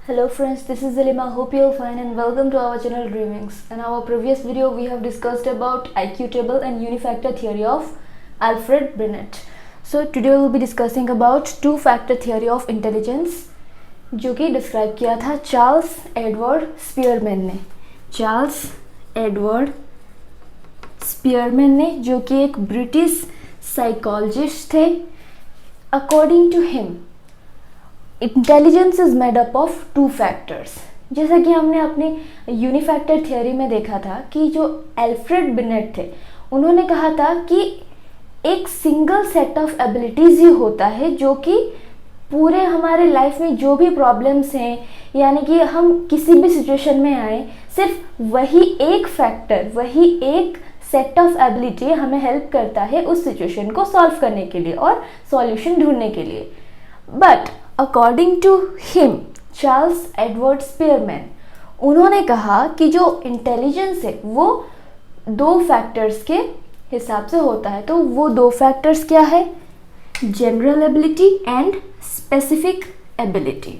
Hello friends, this is Zalima. Hope you are fine and welcome to our channel Dreamings. In our previous video, we have discussed about IQ table and unifactor theory of Alfred Binet. So today we will be discussing about two-factor theory of intelligence, जो कि describe किया था Charles Edward Spearman ने। Charles Edward Spearman ने, जो कि एक British psychologist थे। According to him, intelligence is made up of two factors. जैसा कि हमने अपनी यूनिफैक्टर थियोरी में देखा था कि जो एल्फ्रेड बिनेट थे, उन्होंने कहा था कि एक सिंगल सेट ऑफ एबिलिटीज़ ही होता है जो कि पूरे हमारे लाइफ में जो भी प्रॉब्लम्स हैं, यानी कि हम किसी भी सिचुएशन में आए, सिर्फ वही एक फैक्टर, वही एक सेट ऑफ एबिलिटी हमें हेल्प करता है उस सिचुएशन को सॉल्व करने के लिए और सॉल्यूशन ढूंढने के लिए। But according to him, Charles Edward Spearman, उन्होंने कहा कि जो इंटेलिजेंस है वो दो फैक्टर्स के हिसाब से होता है। तो वो दो फैक्टर्स क्या है? General ability and specific ability.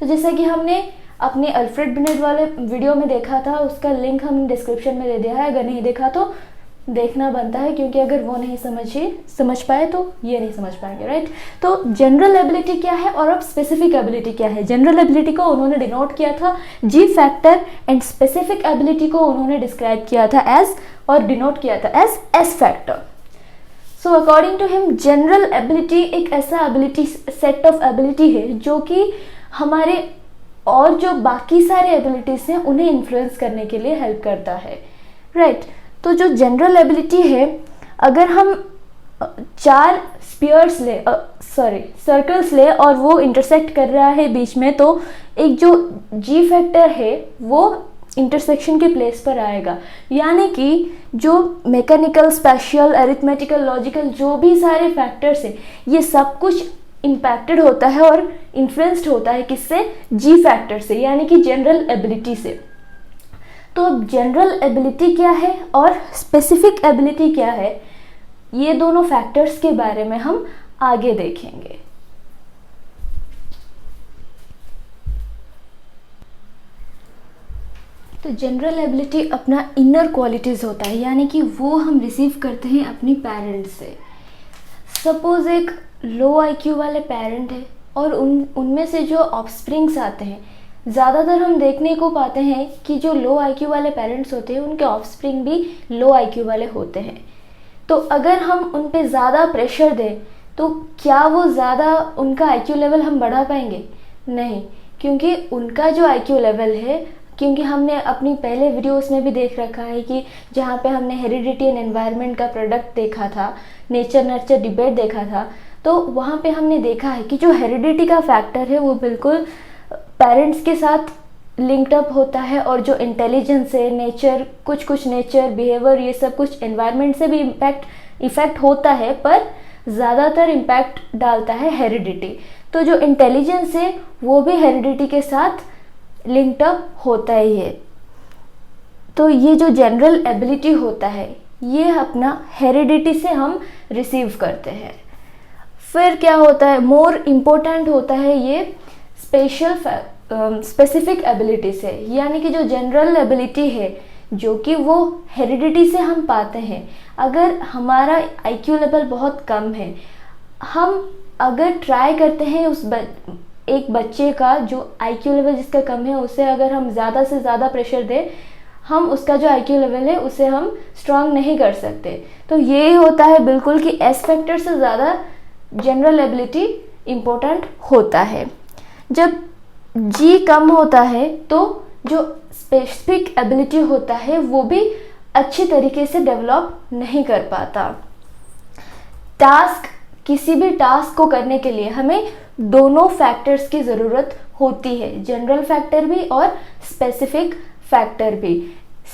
तो जैसा कि हमने अपने अल्फ्रेड बिनेट वाले वीडियो में देखा था, उसका लिंक हमने डिस्क्रिप्शन में दे दिया है। अगर नहीं देखा तो देखना बनता है, क्योंकि अगर वो नहीं समझ पाए तो ये नहीं समझ पाएंगे, राइट। तो जनरल एबिलिटी क्या है और अब स्पेसिफिक एबिलिटी क्या है? जनरल एबिलिटी को उन्होंने डिनोट किया था जी फैक्टर एंड स्पेसिफिक एबिलिटी को उन्होंने डिस्क्राइब किया था एज और डिनोट किया था as S factor. So according to him, general ability एक ऐसा एबिलिटी सेट ऑफ एबिलिटी है जो कि हमारे और जो बाकी सारे एबिलिटीज हैं उन्हें इन्फ्लुएंस करने के लिए हेल्प करता है, राइट। तो जो जनरल एबिलिटी है, अगर हम चार स्पीयर्स सर्कल्स ले और वो इंटरसेक्ट कर रहा है बीच में, तो एक जो जी फैक्टर है वो इंटरसेक्शन के प्लेस पर आएगा। यानी कि जो मैकेनिकल, स्पेशियल, अरिथमेटिकल, लॉजिकल जो भी सारे फैक्टर्स हैं, ये सब कुछ इम्पैक्टेड होता है और इन्फ्लुएंस्ड होता है किससे? जी फैक्टर से, यानी कि जनरल एबिलिटी से। तो अब जनरल एबिलिटी क्या है और स्पेसिफिक एबिलिटी क्या है, ये दोनों फैक्टर्स के बारे में हम आगे देखेंगे। तो जनरल एबिलिटी अपना इनर क्वालिटीज़ होता है, यानी कि वो हम रिसीव करते हैं अपनी पेरेंट्स से। सपोज एक लो आईक्यू वाले पेरेंट है और उनमें से जो ऑफस्प्रिंग्स आते हैं, ज़्यादातर हम देखने को पाते हैं कि जो लो आईक्यू वाले पेरेंट्स होते हैं उनके ऑफस्प्रिंग भी लो आईक्यू वाले होते हैं। तो अगर हम उन पे ज़्यादा प्रेशर दें तो क्या वो ज़्यादा उनका आईक्यू लेवल हम बढ़ा पाएंगे? नहीं, क्योंकि उनका जो आईक्यू लेवल है, क्योंकि हमने अपनी पहले वीडियोस में भी देख रखा है कि जहाँ पे हमने हेरिडिटी एंड एनवायरनमेंट का प्रोडक्ट देखा था, नेचर नर्चर डिबेट देखा था, तो वहाँ पे हमने देखा है कि जो हेरिडिटी का फैक्टर है वो बिल्कुल पेरेंट्स के साथ लिंक्ड अप होता है, और जो इंटेलिजेंस है, नेचर, कुछ नेचर, बिहेवियर, ये सब कुछ एनवायरनमेंट से भी इफेक्ट होता है, पर ज़्यादातर इम्पैक्ट डालता है हेरिडिटी। तो जो इंटेलिजेंस है वो भी हेरिडिटी के साथ लिंक्ड अप होता ही है। तो ये जो जनरल एबिलिटी होता है ये अपना हेरिडिटी से हम रिसीव करते हैं। फिर क्या होता है, मोर इम्पोर्टेंट होता है ये स्पेसिफिक एबिलिटी से, यानी कि जो जनरल एबिलिटी है जो कि वो हेरिडिटी से हम पाते हैं। अगर हमारा आईक्यू लेवल बहुत कम है, हम अगर ट्राई करते हैं एक बच्चे का जो आईक्यू लेवल जिसका कम है उसे अगर हम ज़्यादा से ज़्यादा प्रेशर दें, हम उसका जो आईक्यू लेवल है उसे हम स्ट्रांग नहीं कर सकते। तो ये होता है बिल्कुल कि एस फैक्टर से ज़्यादा जनरल एबिलिटी इम्पोर्टेंट होता है। जब जी कम होता है तो जो स्पेसिफिक एबिलिटी होता है वो भी अच्छी तरीके से डेवलप नहीं कर पाता। किसी भी टास्क को करने के लिए हमें दोनों फैक्टर्स की ज़रूरत होती है, जनरल फैक्टर भी और स्पेसिफिक फैक्टर भी।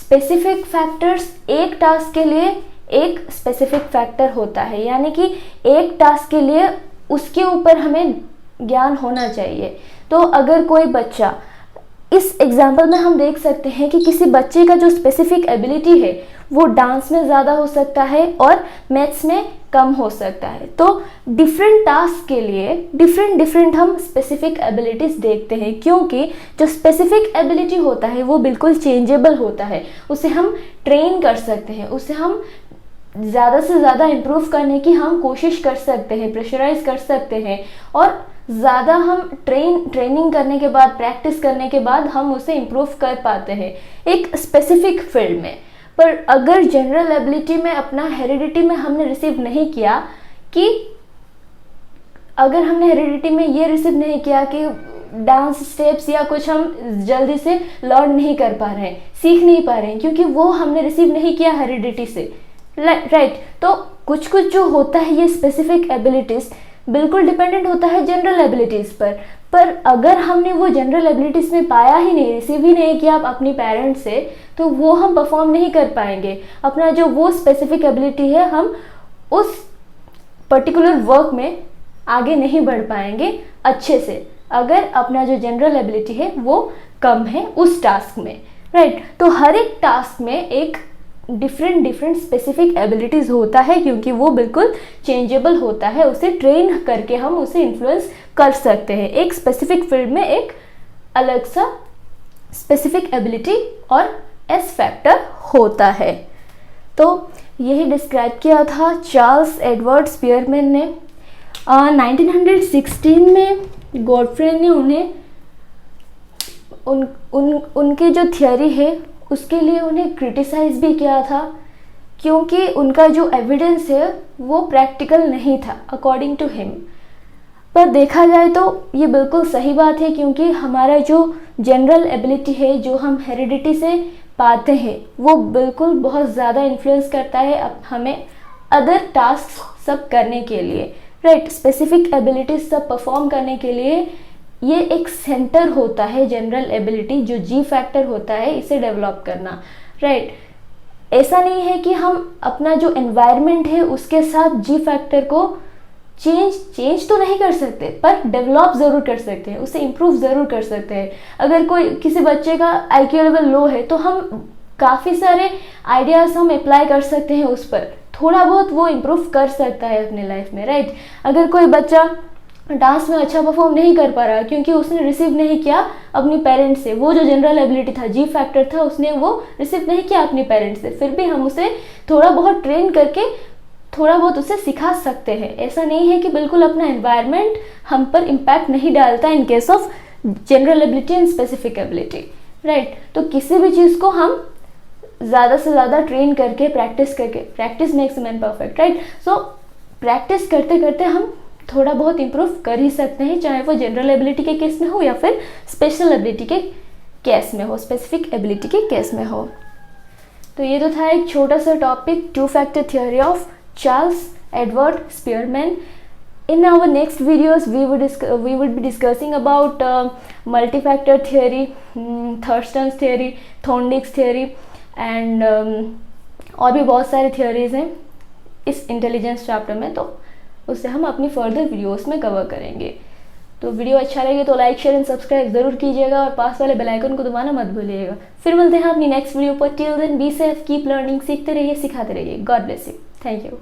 स्पेसिफिक फैक्टर्स एक टास्क के लिए एक स्पेसिफिक फैक्टर होता है, यानी कि एक टास्क के लिए उसके ऊपर हमें ज्ञान होना चाहिए। तो अगर कोई बच्चा इस एग्जाम्पल में हम देख सकते हैं कि किसी बच्चे का जो स्पेसिफिक एबिलिटी है वो डांस में ज़्यादा हो सकता है और मैथ्स में कम हो सकता है। तो डिफरेंट टास्क के लिए डिफरेंट हम स्पेसिफिक एबिलिटीज़ देखते हैं, क्योंकि जो स्पेसिफिक एबिलिटी होता है वो बिल्कुल चेंजेबल होता है, उसे हम ट्रेन कर सकते हैं, उसे हम ज़्यादा से ज़्यादा इम्प्रूव करने की हम कोशिश कर सकते हैं, प्रेशराइज कर सकते हैं, और ज़्यादा हम ट्रेनिंग करने के बाद, प्रैक्टिस करने के बाद हम उसे इम्प्रूव कर पाते हैं एक स्पेसिफिक फील्ड में। पर अगर जनरल एबिलिटी में अपना हेरिडिटी में हमने रिसीव नहीं किया कि अगर हमने हेरिडिटी में ये रिसीव नहीं किया कि डांस स्टेप्स या कुछ हम जल्दी से लर्न नहीं कर पा रहे हैं, सीख नहीं पा रहे हैं, क्योंकि वो हमने रिसीव नहीं किया हेरिडिटी से, राइट। तो कुछ जो होता है ये स्पेसिफिक एबिलिटीज़ बिल्कुल डिपेंडेंट होता है जनरल एबिलिटीज़ पर अगर हमने वो जनरल एबिलिटीज़ में पाया ही नहीं, रिसीव ही नहीं किया अपनी पेरेंट्स से, तो वो हम परफॉर्म नहीं कर पाएंगे। अपना जो वो स्पेसिफिक एबिलिटी है हम उस पर्टिकुलर वर्क में आगे नहीं बढ़ पाएंगे अच्छे से, अगर अपना जो जनरल एबिलिटी है वो कम है उस टास्क में, राइट। तो हर एक टास्क में एक डिफरेंट स्पेसिफिक एबिलिटीज़ होता है, क्योंकि वो बिल्कुल चेंजेबल होता है, उसे ट्रेन करके हम उसे इन्फ्लुएंस कर सकते हैं। एक स्पेसिफिक फील्ड में एक अलग सा स्पेसिफिक एबिलिटी और एस फैक्टर होता है। तो यही डिस्क्राइब किया था चार्ल्स एडवर्ड स्पीयरमैन ने। 1916 में गॉडफ्रे ने उन्हें उनकी जो थियोरी है उसके लिए उन्हें क्रिटिसाइज भी किया था, क्योंकि उनका जो एविडेंस है वो प्रैक्टिकल नहीं था अकॉर्डिंग टू हिम। पर देखा जाए तो ये बिल्कुल सही बात है, क्योंकि हमारा जो जनरल एबिलिटी है जो हम हेरिडिटी से पाते हैं वो बिल्कुल बहुत ज़्यादा इन्फ्लुएंस करता है अब हमें अदर टास्क सब करने के लिए, राइट। स्पेसिफिक एबिलिटीज सब परफॉर्म करने के लिए ये एक सेंटर होता है जनरल एबिलिटी, जो जी फैक्टर होता है, इसे डेवलप करना, राइट। ऐसा नहीं है कि हम अपना जो एनवायरनमेंट है उसके साथ जी फैक्टर को चेंज तो नहीं कर सकते, पर डेवलप ज़रूर कर सकते हैं, उसे इम्प्रूव ज़रूर कर सकते हैं। अगर कोई किसी बच्चे का IQ लेवल लो है तो हम काफ़ी सारे आइडियाज़ हम अप्लाई कर सकते हैं उस पर, थोड़ा बहुत वो इम्प्रूव कर सकता है अपने लाइफ में, राइट। अगर कोई बच्चा डांस में अच्छा परफॉर्म नहीं कर पा रहा क्योंकि उसने रिसीव नहीं किया अपनी पेरेंट्स से, वो जो जनरल एबिलिटी था, जी फैक्टर था, उसने वो रिसीव नहीं किया अपनी पेरेंट्स से, फिर भी हम उसे थोड़ा बहुत ट्रेन करके थोड़ा बहुत उसे सिखा सकते हैं। ऐसा नहीं है कि बिल्कुल अपना एनवायरनमेंट हम पर इम्पैक्ट नहीं डालता in case of general ability and specific ability, right. तो किसी भी चीज़ को हम ज़्यादा से ज़्यादा ट्रेन करके practice makes man perfect, right. So practice करते करते हम थोड़ा बहुत इम्प्रूव कर ही सकते हैं, चाहे वो जनरल एबिलिटी के केस में हो या फिर स्पेशल एबिलिटी के केस में हो, स्पेसिफिक एबिलिटी के केस में हो। तो ये तो था एक छोटा सा topic, two factor theory of Charles Edward Spearman. In our next videos, we would be discussing about multi-factor theory, Thurston's theory, Thorndike's theory, and और भी बहुत सारे theories हैं इस इंटेलिजेंस चैप्टर में, तो उससे हम अपनी फर्दर वीडियोस में कवर करेंगे। तो वीडियो अच्छा लगे तो लाइक, शेयर एंड सब्सक्राइब जरूर कीजिएगा और पास वाले बेल आइकन को दबाना मत भूलिएगा। फिर मिलते हैं अपनी नेक्स्ट वीडियो पर। Till then be safe, keep learning, सीखते रहिए, सिखाते रहिए। God bless you, thank you.